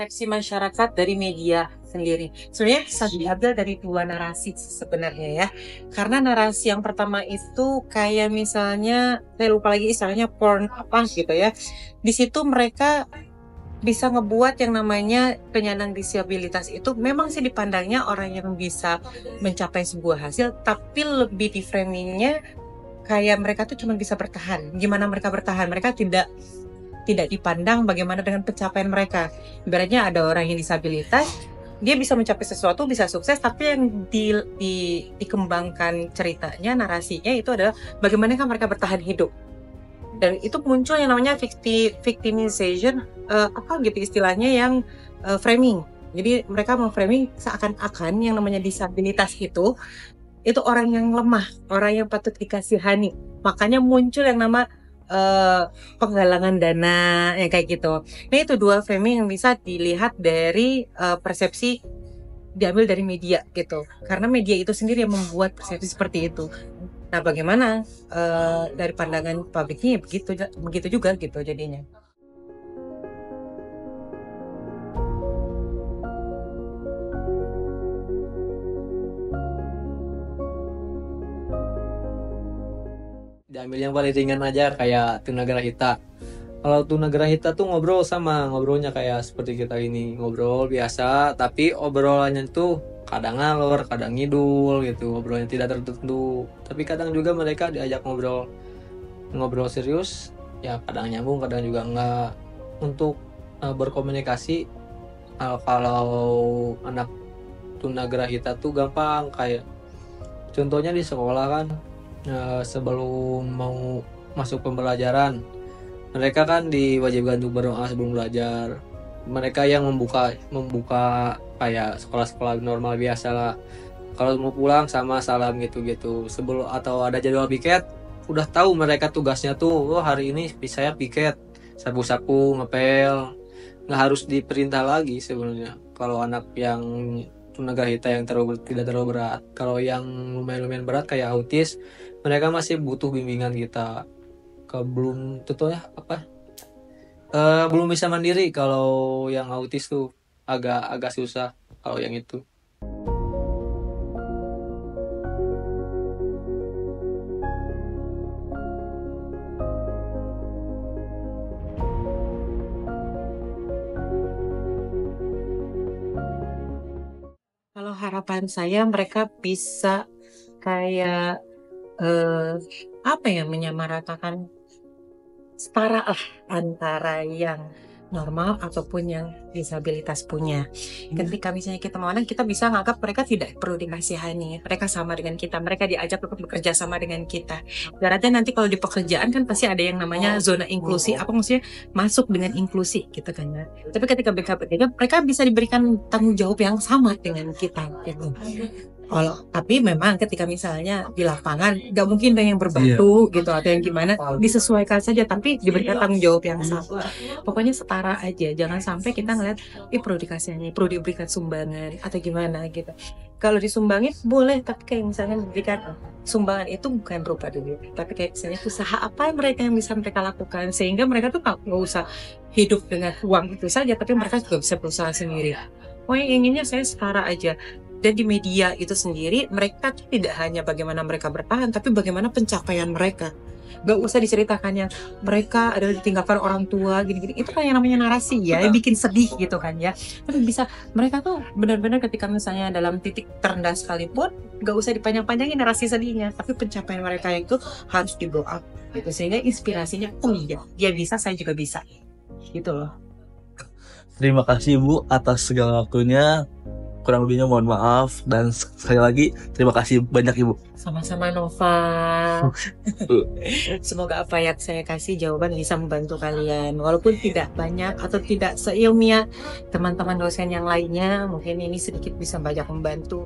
persepsi masyarakat dari media sendiri. Sebenarnya bisa diambil dari dua narasi sebenarnya ya. Karena narasi yang pertama itu kayak misalnya, saya lupa lagi istilahnya porn apa gitu ya. Di situ mereka bisa ngebuat yang namanya penyandang disabilitas itu memang sih dipandangnya orang yang bisa mencapai sebuah hasil, tapi lebih di framingnya kayak mereka tuh cuma bisa bertahan. Gimana mereka bertahan? Mereka tidak dipandang bagaimana dengan pencapaian mereka. Ibaratnya ada orang yang disabilitas, dia bisa mencapai sesuatu, bisa sukses, tapi yang dikembangkan ceritanya, narasinya itu adalah bagaimana mereka bertahan hidup. Dan itu muncul yang namanya victimization, apa gitu istilahnya, yang framing. Jadi mereka memframing seakan-akan yang namanya disabilitas itu orang yang lemah, orang yang patut dikasihani. Makanya muncul yang nama penggalangan dana yang kayak gitu. Nah itu dua framing yang bisa dilihat dari persepsi diambil dari media gitu. Karena media itu sendiri yang membuat persepsi seperti itu. Nah bagaimana dari pandangan publiknya begitu juga gitu jadinya. Diambil yang paling ringan aja kayak Tunagrahita. Kalau Tunagrahita tuh ngobrolnya kayak seperti kita ini, ngobrol biasa, tapi obrolannya tuh kadang ngalor, kadang ngidul gitu, obrolannya tidak tertentu. Tapi kadang juga mereka diajak ngobrol serius, ya kadang nyambung, kadang juga enggak. Untuk berkomunikasi, kalau anak Tunagrahita tuh gampang, kayak contohnya di sekolah kan, sebelum mau masuk pembelajaran mereka kan diwajibkan untuk berdoa sebelum belajar. Mereka yang membuka kayak sekolah-sekolah normal biasa lah. Kalau mau pulang sama salam gitu-gitu. Sebelum atau ada jadwal piket, udah tahu mereka tugasnya tuh, oh hari ini saya piket, sapu-sapu, ngepel. Nggak harus diperintah lagi sebenarnya. Kalau anak yang tunagrahita yang tidak terlalu berat. Kalau yang lumayan berat kayak autis, mereka masih butuh bimbingan kita. Belum tentunya belum bisa mandiri. Kalau yang autis tuh agak susah kalau yang itu. Kalau harapan saya mereka bisa kayak apa ya, menyamaratakan setara lah antara yang normal ataupun yang disabilitas punya. Ketika misalnya kita memandang, kita bisa menganggap mereka tidak perlu dikasihani, mereka sama dengan kita, mereka diajak untuk bekerja sama dengan kita. Berarti nanti kalau di pekerjaan kan pasti ada yang namanya zona inklusi, apa maksudnya masuk dengan inklusi gitu kan ya. Tapi ketika mereka bekerja, mereka bisa diberikan tanggung jawab yang sama dengan kita gitu. Tapi memang ketika misalnya di lapangan gak mungkin ada yang berbantu gitu atau yang gimana, disesuaikan saja tapi diberikan tanggung jawab yang sama. Pokoknya setara aja, jangan sampai kita ngeliat perlu dikasihnya, perlu diberikan sumbangan atau gimana gitu. Kalau disumbangin boleh, tapi kayak misalnya memberikan sumbangan itu bukan berupa duit, tapi kayak misalnya usaha apa mereka yang bisa mereka lakukan, sehingga mereka tuh nggak usah hidup dengan uang itu saja, tapi mereka juga bisa berusaha sendiri. Pokoknya inginnya saya setara aja. Dan di media itu sendiri, mereka tidak hanya bagaimana mereka bertahan, tapi bagaimana pencapaian mereka. Gak usah diceritakan yang mereka adalah ditinggalkan orang tua, gini-gini. Itu kan yang namanya narasi ya, yang bikin sedih gitu kan ya. Tapi bisa, mereka tuh benar-benar ketika misalnya dalam titik terendah sekalipun, gak usah dipanjang-panjangin narasi sedihnya. Tapi pencapaian mereka itu harus di blow up gitu. Sehingga inspirasinya, oh iya, dia bisa, saya juga bisa. Gitu loh. Terima kasih Bu atas segala waktunya. Kurang lebihnya mohon maaf, dan sekali lagi terima kasih banyak Ibu. Sama-sama Nova. Semoga apa yang saya kasih jawaban bisa membantu kalian, walaupun tidak banyak atau tidak seilmiah teman-teman dosen yang lainnya. Mungkin ini sedikit bisa banyak membantu.